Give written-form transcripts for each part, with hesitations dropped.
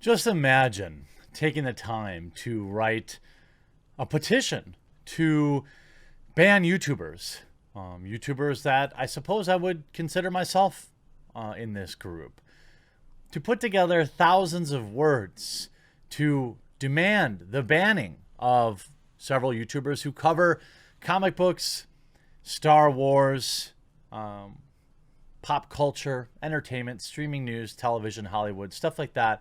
Just imagine taking the time to write a petition to ban YouTubers. YouTubers that I suppose I would consider myself in this group. To put together thousands of words to demand the banning of several YouTubers who cover comic books, Star Wars, pop culture, entertainment, streaming news, television, Hollywood, stuff like that.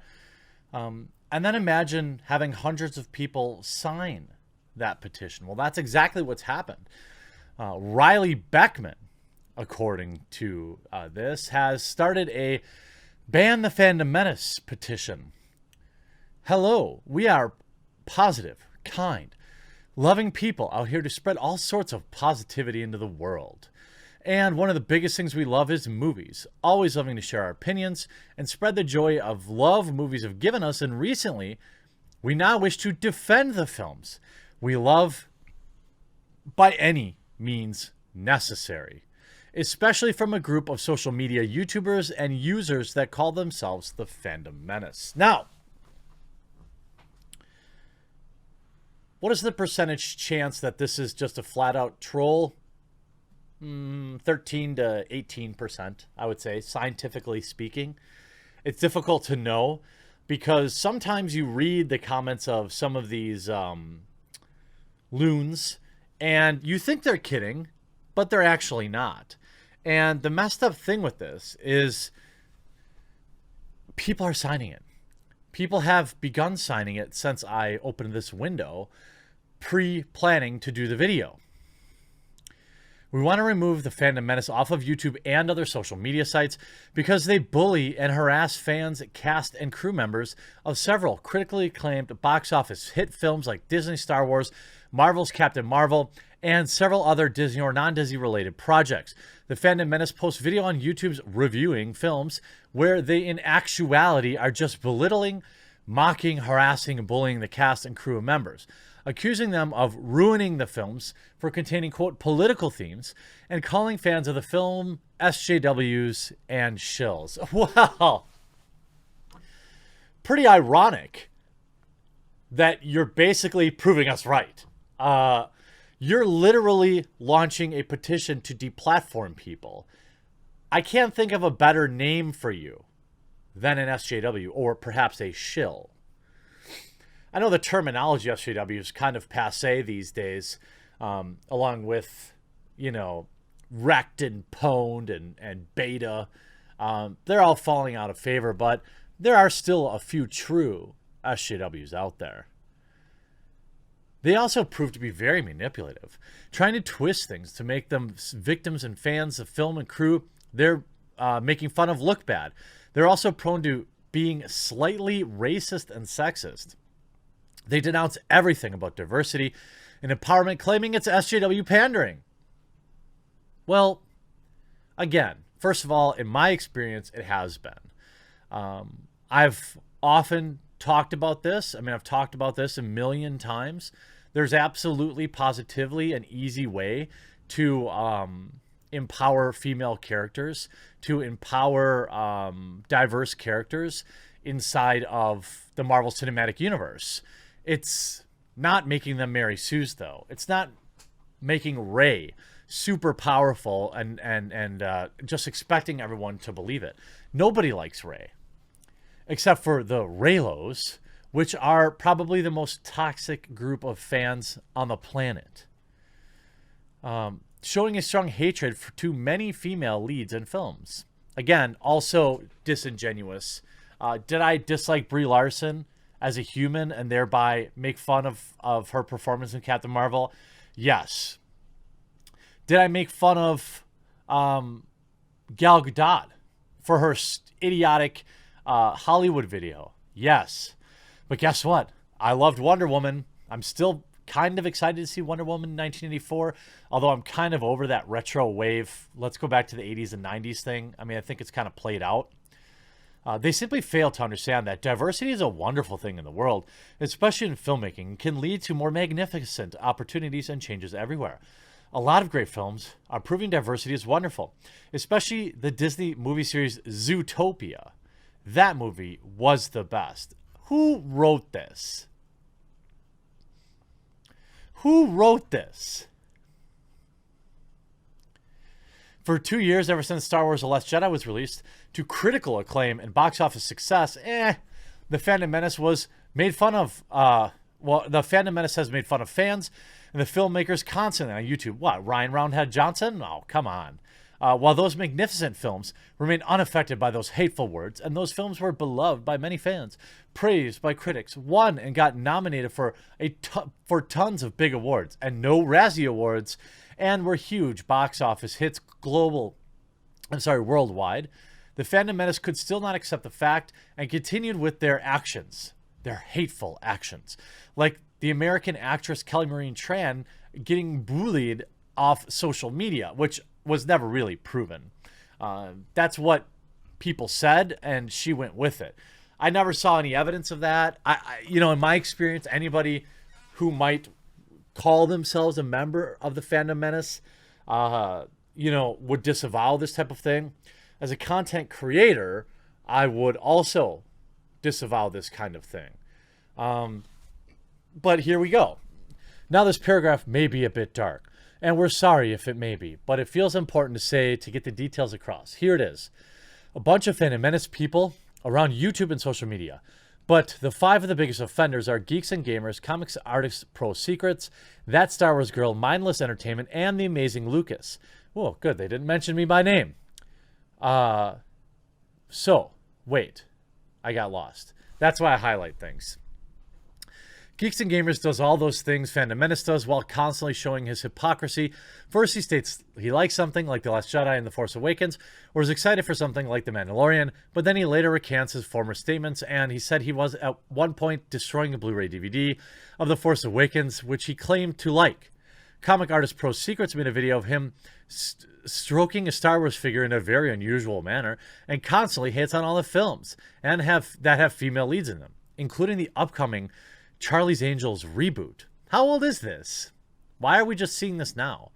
And then imagine having hundreds of people sign that petition. Well, that's exactly what's happened. Riley Beckman, according to this, has started a Ban the Fandom Menace petition. Hello, we are positive, kind, loving people out here to spread all sorts of positivity into the world. And one of the biggest things we love is movies, always loving to share our opinions and spread the joy of love movies have given us. And recently, we now wish to defend the films we love by any means necessary, especially from a group of social media YouTubers and users that call themselves the Fandom Menace. Now, what is the percentage chance that this is just a flat-out troll? 13 to 18%, I would say, scientifically speaking. It's difficult to know because sometimes you read the comments of some of these loons and you think they're kidding, but they're actually not. And the messed up thing with this is people are signing it. People have begun signing it since I opened this window, pre-planning to do the video. We want to remove the Fandom Menace off of YouTube and other social media sites because they bully and harass fans, cast, and crew members of several critically acclaimed box office hit films like Disney Star Wars, Marvel's Captain Marvel, and several other Disney or non-Disney related projects. The Fandom Menace posts video on YouTube's reviewing films where they in actuality are just belittling, mocking, harassing, and bullying the cast and crew members, accusing them of ruining the films for containing, quote, political themes, and calling fans of the film SJWs and shills. Well, pretty ironic that you're basically proving us right. You're literally launching a petition to deplatform people. I can't think of a better name for you than an SJW or perhaps a shill. I know the terminology SJW is kind of passé these days, along with, you know, wrecked and pwned and beta. They're all falling out of favor, but there are still a few true SJWs out there. They also prove to be very manipulative, trying to twist things to make them victims and fans of film and crew they're making fun of look bad. They're also prone to being slightly racist and sexist. They denounce everything about diversity and empowerment, claiming it's SJW pandering. Well, again, first of all, in my experience, it has been. I've often talked about this. I mean, I've talked about this a million times. There's absolutely, positively an easy way to empower female characters, to empower diverse characters inside of the Marvel Cinematic Universe. It's not making them Mary Sue's, though. It's not making Rey super powerful and just expecting everyone to believe it. Nobody likes Rey, except for the Reylos, which are probably the most toxic group of fans on the planet. Showing a strong hatred to many female leads in films. Again, also disingenuous. Did I dislike Brie Larson as a human and thereby make fun of her performance in Captain Marvel? Yes. Did I make fun of Gal Gadot for her idiotic Hollywood video? Yes. But guess what? I loved Wonder Woman. I'm still kind of excited to see Wonder Woman 1984, although I'm kind of over that retro wave. Let's go back to the 80s and 90s thing. I mean, I think it's kind of played out. They simply fail to understand that diversity is a wonderful thing in the world, especially in filmmaking, and can lead to more magnificent opportunities and changes everywhere. A lot of great films are proving diversity is wonderful, especially the Disney movie series Zootopia. That movie was the best. Who wrote this? Who wrote this? For 2 years, ever since Star Wars The Last Jedi was released, to critical acclaim and box office success, the Phantom Menace was made fun of. The Phantom Menace has made fun of fans and the filmmakers constantly on YouTube. What, Ryan Roundhead Johnson? Oh, come on. While those magnificent films remained unaffected by those hateful words, and those films were beloved by many fans, praised by critics, won and got nominated for tons of big awards and no Razzie Awards, and were huge box office hits worldwide, the Phantom Menace could still not accept the fact and continued with their actions, their hateful actions, like the American actress Kelly Marie Tran getting bullied off social media, which was never really proven. That's what people said, and she went with it. I never saw any evidence of that. In my experience, anybody who might call themselves a member of the Phantom Menace, would disavow this type of thing. As a content creator, I would also disavow this kind of thing. But here we go. Now this paragraph may be a bit dark, and we're sorry if it may be, but it feels important to say to get the details across. Here it is. A bunch of Phantom Menace people around YouTube and social media. But the 5 of the biggest offenders are Geeks and Gamers, Comics Artists Pro Secrets, That Star Wars Girl, Mindless Entertainment, and The Amazing Lucas. Oh, good. They didn't mention me by name. Wait. I got lost. That's why I highlight things. Geeks and Gamers does all those things Phantom Menace does while constantly showing his hypocrisy. First, he states he likes something like The Last Jedi and The Force Awakens, or is excited for something like The Mandalorian, but then he later recants his former statements, and he said he was at one point destroying a Blu-ray DVD of The Force Awakens, which he claimed to like. Comic Artist Pro Secrets made a video of him stroking a Star Wars figure in a very unusual manner, and constantly hates on all the films that have female leads in them, including the upcoming Charlie's Angels reboot. How old is this? Why are we just seeing this now?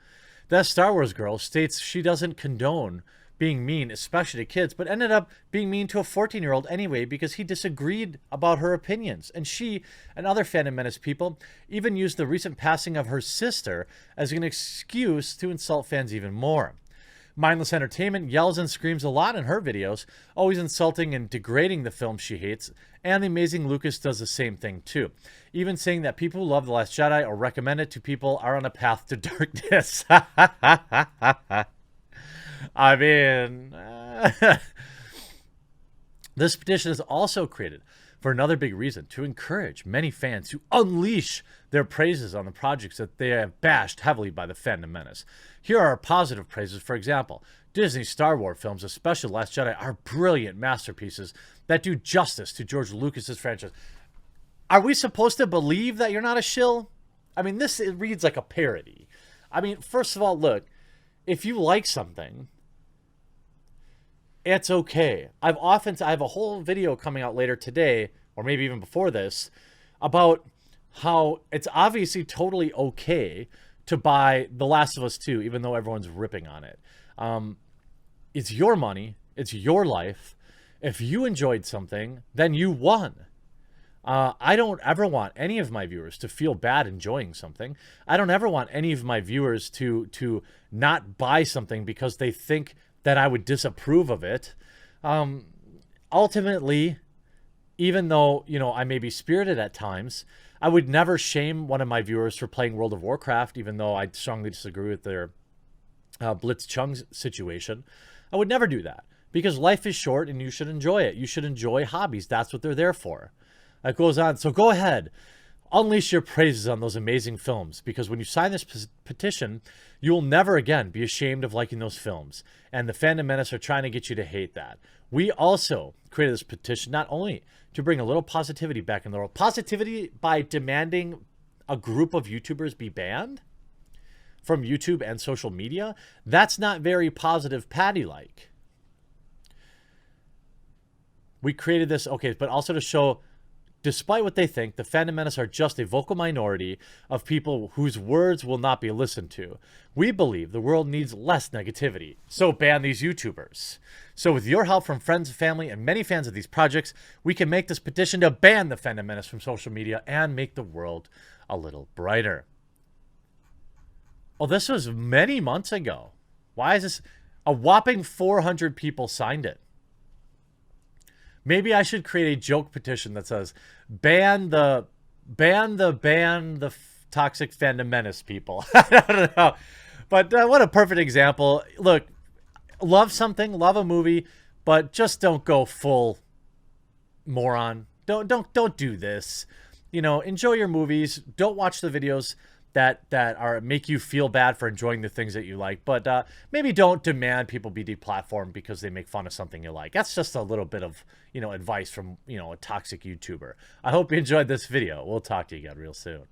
That Star Wars girl states she doesn't condone being mean, especially to kids, but ended up being mean to a 14-year-old anyway because he disagreed about her opinions. And she and other Phantom Menace people even used the recent passing of her sister as an excuse to insult fans even more. Mindless Entertainment yells and screams a lot in her videos, always insulting and degrading the film she hates, and The Amazing Lucas does the same thing too, even saying that people who love The Last Jedi or recommend it to people are on a path to darkness. I mean, this petition is also created for another big reason, to encourage many fans to unleash their praises on the projects that they have bashed heavily by the Phantom Menace. Here are our positive praises. For example, Disney's Star Wars films, especially Last Jedi, are brilliant masterpieces that do justice to George Lucas's franchise. Are we supposed to believe that you're not a shill? I mean, it reads like a parody. I mean, first of all, look, if you like something, it's okay. I have a whole video coming out later today, or maybe even before this, about how it's obviously totally okay to buy The Last of Us 2, even though everyone's ripping on it. It's your money. It's your life. If you enjoyed something, then you won. I don't ever want any of my viewers to feel bad enjoying something. I don't ever want any of my viewers to not buy something because they think that I would disapprove of it. Ultimately, even though, I may be spirited at times, I would never shame one of my viewers for playing World of Warcraft, even though I strongly disagree with their Blitzchung situation. I would never do that because life is short and you should enjoy it. You should enjoy hobbies. That's what they're there for. It goes on. So go ahead. Unleash your praises on those amazing films, because when you sign this petition, you will never again be ashamed of liking those films. And the Phantom Menace are trying to get you to hate that. We also created this petition not only to bring a little positivity back in the world. Positivity by demanding a group of YouTubers be banned from YouTube and social media. That's not very positive Patty-like. We created this, okay, but also to show Despite what they think, the Fandom Menace are just a vocal minority of people whose words will not be listened to. We believe the world needs less negativity, so ban these YouTubers. So with your help from friends, family, and many fans of these projects, we can make this petition to ban the Fandom Menace from social media and make the world a little brighter. Oh, this was many months ago. Why is this? A whopping 400 people signed it. Maybe I should create a joke petition that says, ban the toxic Fandom Menace people. I don't know. But what a perfect example. Look, love something, love a movie, but just don't go full moron. Don't do this. You know, enjoy your movies. Don't watch the videos that make you feel bad for enjoying the things that you like, but maybe don't demand people be deplatformed because they make fun of something you like. That's just a little bit of, you know, advice from, you know, a toxic YouTuber. I hope you enjoyed this video. We'll talk to you again real soon.